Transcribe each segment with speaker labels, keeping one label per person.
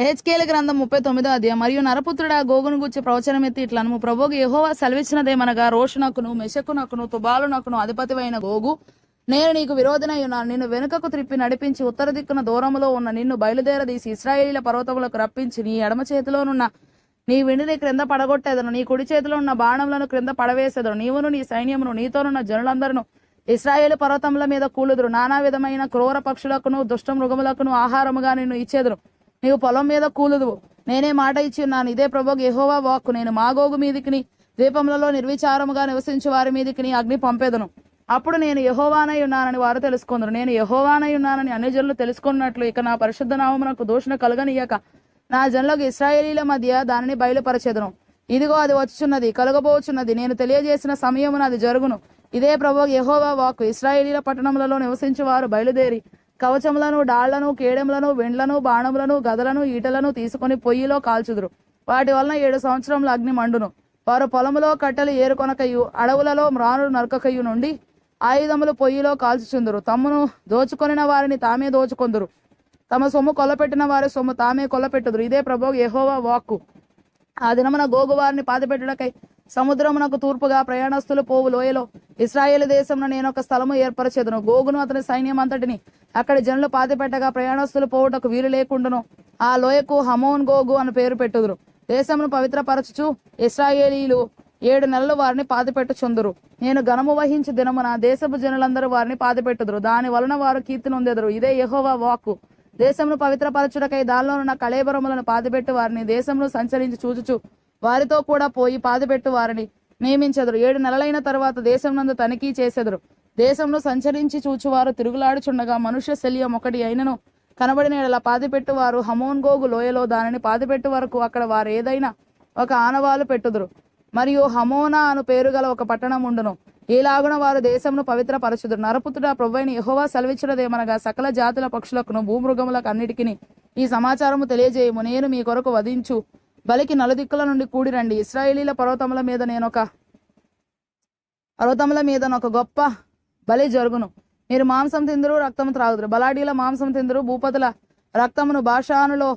Speaker 1: యెహెజ్కేలు గ్రంథం 39వ అధ్యాయం. మరియు నరపుత్రుడా, గోగును గూర్చి ప్రవచనం ఎత్తి ఇట్లనము, ప్రభువు యెహోవా సెలవిచ్చినదేమనగా, రోషునకును మెషకునకును తుబాలునకును అధిపతివైన గోగు, నేను నీకు విరోధనై ఉన్నాను. నిన్ను వెనుకకు త్రిప్పి నడిపించి ఉత్తర దిక్కున దూరములో ఉన్న నిన్ను బయలుదేరదీసి ఇశ్రాయేలీల పర్వతములకు రప్పించి నీ ఎడమ చేతిలోనున్న నీ వెండిని క్రింద పడగొట్టేదను, నీ కుడి చేతిలో ఉన్న బాణములను క్రింద పడవేసేదను. నీవును నీ సైన్యమును నీతోనున్న జనులందరూ ఇశ్రాయేలు పర్వతముల మీద కూలుదురు. నానా విధమైన క్రూర పక్షులకును దుష్ట మృగములకును ఆహారముగా నిన్ను ఇచ్చేదురు. నీవు పొలం మీద కూలుదువు. నేనే మాట ఇచ్చి ఉన్నాను. ఇదే ప్రభువు యెహోవా వాక్కు. నేను మాగోగు మీదికిని ద్వీపములలో నిర్విచారముగా నివసించు వారి మీదికిని అగ్ని పంపేదను. అప్పుడు నేను యెహోవానై ఉన్నానని వారు తెలుసుకొందురు. నేను యెహోవానై ఉన్నానని అన్ని జనులు తెలుసుకున్నట్లు ఇక నా పరిశుద్ధ నామమునకు దూషణ కలగనీయక నా జనులకు ఇశ్రాయేలీల మధ్య దానిని బయలుపరచెదను. ఇదిగో అది వచ్చుచున్నది, కలుగబోచున్నది. నేను తెలియజేసిన సమయమున అది జరుగును. ఇదే ప్రభువు యెహోవా వాక్కు. ఇశ్రాయేలీల పట్టణములలో నివసించు వారు బయలుదేరి కవచములను, డాళ్లను, కేడెములను, వెండ్లను, బాణములను, గదలను, ఈటలను తీసుకొని పొయ్యిలో కాల్చుదురు. వాటి వలన 7 సంవత్సరముల అగ్ని మండును. వారు పొలములో కట్టెలు ఏరుకొనకయు అడవులలో మ్రానులు నరకకయు నుండి ఆయుధములు పొయ్యిలో కాల్చుచుందురు. తమ్మును దోచుకొనిన వారిని తామే దోచుకొందురు. తమ సొమ్ము కొల్లపెట్టిన వారి సొమ్ము తామే కొల్లపెట్టుదురు. ఇదే ప్రభువు యెహోవా వాక్కు. ఆ దినమున గోగు వారిని పాతిపెట్టుటకై సముద్రమునకు తూర్పుగా ప్రయాణస్తులు పోవు లోయలో ఇశ్రాయేలు దేశంలో నేను ఒక స్థలము ఏర్పరచెదను. గోగును అతని సైన్యం అంతటిని అక్కడి జనులు పాతిపెట్టగా ప్రయాణస్తులు పోవుటకు వీలు లేకుండాను ఆ లోయకు హమోన్ గోగు అని పేరు పెట్టుదురు. దేశమును పవిత్రపరచుచు ఇశ్రాయేలీలు 7 నెలలు వారిని పాతిపెట్టుచుందురు. నేను ఘనము వహించు దినమున దేశపు జనులందరూ వారిని పాతిపెట్టుదురు. దాని వలన వారు కీర్తి నొందెదరు. ఇదే యెహోవా వాక్కు. దేశమును పవిత్రపరచుటకై దానిలో ఉన్న కళేబరములను పాతిపెట్టు వారిని దేశమును సంచరించి చూచుచు వారితో కూడా పోయి పాతిపెట్టు వారిని నియమించెదరు. 7 నెలలైన తరువాత దేశమునందు తనిఖీ చేసెదరు. దేశమును సంచరించి చూచువారు తిరుగులాడుచుండగా మనుష్య శల్యం ఒకటి అయినను కనబడిన ఎడల పాతిపెట్టు వారు హమోన్ గోగు లోయలో దానిని పాతిపెట్టు వరకు అక్కడ వారు ఏదైనా ఒక ఆనవాలు పెట్టుదురు. మరియు హమోనా అను పేరు గల ఒక పట్టణం ఉండును. ఈలాగున వారు దేశమును పవిత్రపరచుదురు. నరపుత్రుడా, ప్రభువైన యెహోవా సెలవిచ్చినదేమనగా, సకల జాతుల పక్షులకును భూమృగములకు అన్నిటికిని ఈ సమాచారము తెలియజేయము. నేను మీ కొరకు వధించు బలికి నలుదిక్కుల నుండి కూడిరండి. ఇశ్రాయేలీల పర్వతముల మీదనొక గొప్ప బలి జరుగును. మీరు మాంసం తిందురు, రక్తము త్రాగుదురు. బలాడీల మాంసం తిందురు. భూపతుల రక్తమును భాషానులో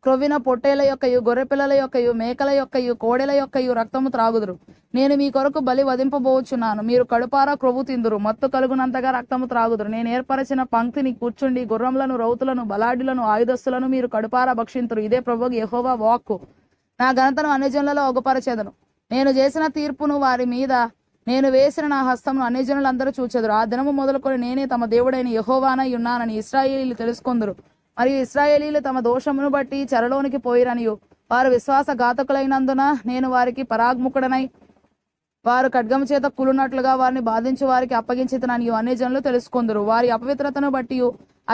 Speaker 1: క్రొవ్విన పొట్టేల యొక్కయు, గొర్రెపిల్లల యొక్కయు, మేకల యొక్కయు, కోడెల యొక్కయు రక్తము త్రాగుదురు. నేను మీ కొరకు బలి వధింపబోచున్నాను. మీరు కడుపారా క్రొవ్వు తిందురు, మత్తు కలుగునంతగా రక్తము త్రాగుదురు. నేను ఏర్పరచిన పంక్తిని కూర్చుండి గుర్రములను, రౌతులను, బలాఢ్యులను, ఆయుధస్తులను మీరు కడుపారా భక్షింతురు. ఇదే ప్రభువు యెహోవా వాక్కు. నా ఘనతను అన్యజనులలో ఒగపరచెదను. నేను చేసిన తీర్పును వారి మీద నేను వేసిన నా హస్తమును అన్యజనులందరూ చూచెదరు. ఆ దినము మొదలుకొని నేనే తమ దేవుడైన యెహోవానై ఉన్నానని ఇశ్రాయేలీలు తెలుసుకొందురు. మరియు ఇశ్రాయేలీలు తమ దోషమును బట్టి చెరలోనికి పోయిరనియు వారు విశ్వాసఘాతకులైనందున నేను వారికి పరాగ్ముఖుడనై వారు ఖడ్గము చేత కూలునట్లుగా వారిని బాధించు వారికి అప్పగించితననియు అన్యజనులు తెలుసుకొందురు. వారి అపవిత్రతను బట్టి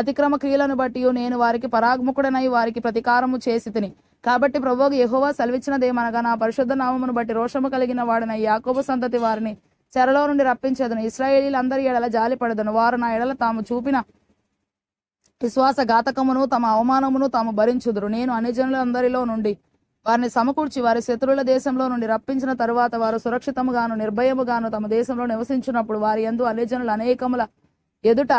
Speaker 1: అతిక్రమ క్రియలను బట్టి నేను వారికి పరాగ్ముఖుడనై వారికి ప్రతీకారము చేసితిని. కాబట్టి ప్రభువు యెహోవా సెలవిచ్చినదేమనగా, నా పరిశుద్ధ నామమును బట్టి రోషము కలిగిన వాడనై యాకోబు సంతతి వారిని చెరలో నుండి రప్పించెదను. ఇశ్రాయేలీలందరి ఎడల జాలిపడదను. వారు నా ఎడల తాము చూపిన విశ్వాసఘాతకమును తమ అవమానమును తాము భరించుదురు. నేను అన్యజనులందరిలో నుండి వారిని సమకూర్చి వారి శత్రువుల దేశంలో నుండి రప్పించిన తరువాత వారు సురక్షితముగాను నిర్భయముగాను తమ దేశంలో నివసించున్నప్పుడు వారి యందు అన్యజనులు అనేకముల ఎదుట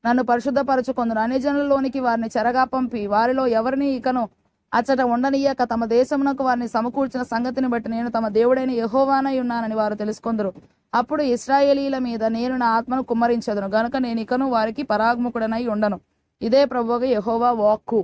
Speaker 1: నన్ను పరిశుద్ధపరచుకొందును. అన్యజనులలోనికి వారిని చెరగా పంపి వారిలో ఎవరిని ఇకను అచ్చట ఉండనీయక తమ దేశమునకు వారిని సమకూర్చిన సంగతిని బట్టి నేను తమ దేవుడైన యెహోవానై ఉన్నానని వారు తెలుసుకొందురు. అప్పుడు ఇశ్రాయేలీల మీద నేను నా ఆత్మను కుమ్మరించెదను గనుక నేను ఇకను వారికి పరాగ్ముఖుడనై ఉండను. ఇదే ప్రభువు యెహోవా వాక్కు.